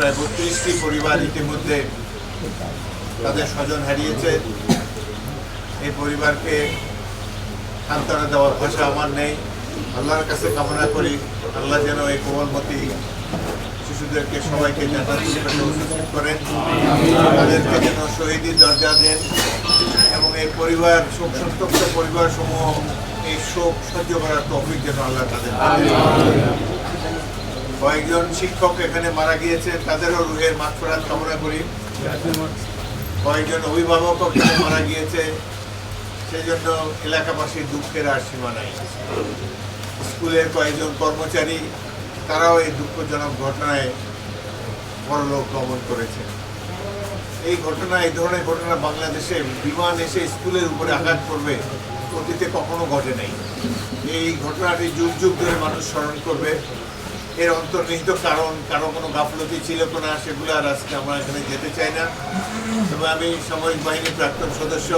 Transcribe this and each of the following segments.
প্রায় 32টি পরিবার ইতিমধ্যে তাদের স্বজন হারিয়েছে। এই পরিবারকে সান্ত্বনা দেওয়ার ভাষা আমার নেই। আল্লাহর কাছে কামনা করি আল্লাহ যেন এই কোমলমতি শিশুদেরকে সবাইকে জান্নাত করেন, তাদেরকে যেন শহীদি দরজা দেন এবং এই পরিবার শোক সন্তপ্ত পরিবার সমূহ এই শোক সহ্য করার তৌফিক যেন আল্লাহ তাদের দেন। কয়েকজন শিক্ষক এখানে মারা গিয়েছে, তাদেরও রুহের মাগফিরাত কামনা করি। কয়েকজন অভিভাবক এখানে মারা গিয়েছে, সেই জন্য এলাকাবাসীর দুঃখের আর সীমা নাই। স্কুলের কয়েকজন কর্মচারী তারাও এই দুঃখজনক ঘটনায় পরলোক গমন করেছে। এই ধরনের ঘটনা বাংলাদেশে বিমান এসে স্কুলের উপরে আঘাত করবে অতীতে কখনো ঘটে নাই। এই ঘটনাটি যুগ যুগ ধরে মানুষ স্মরণ করবে। এর অন্তর্নিহিত কারো কোনো গাফলতি ছিল কিনা সেগুলো আর আজকে আমরা এখানে যেতে চাই না। তবে আমি সামরিক বাহিনীর প্রাক্তন সদস্য,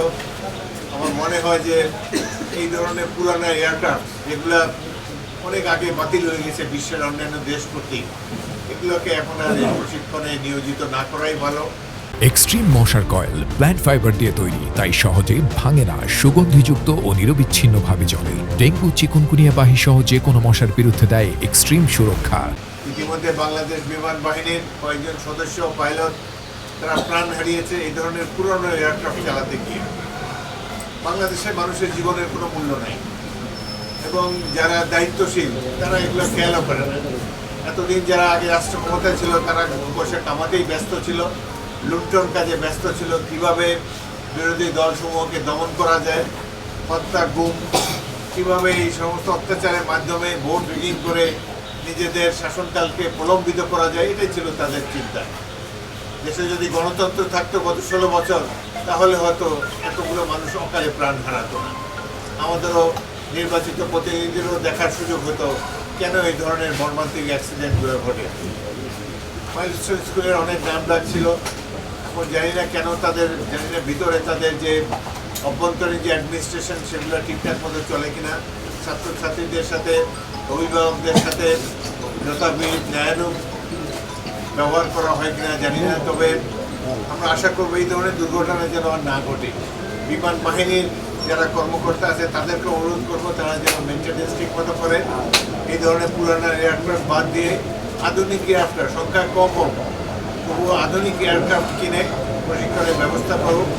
আমার মনে হয় যে এই ধরনের পুরানো এয়ারক্রাফট যেগুলো অনেক আগে বাতিল হয়ে গেছে বিশ্বের অন্যান্য দেশ কর্তৃক, এগুলোকে এখন আর এই প্রশিক্ষণে নিয়োজিত না করাই ভালো। এক্সট্রিম মশার কয়েল প্ল্যান্ট ফাইবার দিয়ে তৈরি, তাই সহজে ভাঙে না, সুগন্ধিযুক্ত ও নিরবিচ্ছিন্নভাবে জ্বলে। ডেঙ্গু, চিকুনগুনিয়া বাহি সহ যে কোনো মশার বিরুদ্ধে দেয় এক্সট্রিম সুরক্ষা। ইতিমধ্যে বাংলাদেশ বিমান বাহিনীর কয়েকজন সদস্য পাইলট তারা প্রাণ হারিয়েছে এই ধরনের পুরনো এয়ারক্রাফট চালাতে গিয়ে। বাংলাদেশের মানুষের জীবনের কোনো মূল্য নাই এবং যারা দায়িত্বশীল তারা এগুলো খেয়ালও করে না। এতদিন যারা আগে রাষ্ট্র ক্ষমতায় ছিল তারা পয়সা কামাতেই ব্যস্ত ছিল, লুণ্ঠন কাজে ব্যস্ত ছিল, কিভাবে বিরোধী দলসমূহকে দমন করা যায়, হত্যা, গুম, কিভাবে এই সমস্ত অত্যাচারের মাধ্যমে ভোট রিগিং করে নিজেদের শাসনকালকে প্রলম্বিত করা যায়, এটাই ছিল তাদের চিন্তা। দেশে যদি গণতন্ত্র থাকতো গত 16 বছর, তাহলে হয়তো এতগুলো মানুষ অকালে প্রাণ হারাতো না। আমাদেরও নির্বাচিত প্রতিনিধিদেরও দেখার সুযোগ হতো কেন এই ধরনের মর্মান্তিক অ্যাক্সিডেন্টগুলো ঘটে। মাইলস্টোন স্কুলের অনেক নাম ডাক ছিল, এখন জানি না কেন ভিতরে তাদের যে অভ্যন্তরীণ যে অ্যাডমিনিস্ট্রেশন সেগুলো ঠিকঠাক মতো চলে কিনা, ছাত্রছাত্রীদের সাথে অভিভাবকদের সাথে যথাবিধ ন্যায়ানুগ ব্যবহার করা হয় কিনা জানি না। তবে আমরা আশা করবো এই ধরনের দুর্ঘটনা যেন আর না ঘটে। বিমান বাহিনীর যারা কর্মকর্তা আছে তাদেরকে অনুরোধ করবো তারা যেন মেনটেন্যান্স ঠিক মতো করে, এই ধরনের পুরানো এয়ারক্রাফট বাদ দিয়ে আধুনিক এয়ারক্রাফট সংখ্যা কম হোক তবুও আধুনিক এয়ারক্রাফট কিনে প্রশিক্ষণের ব্যবস্থা করুক।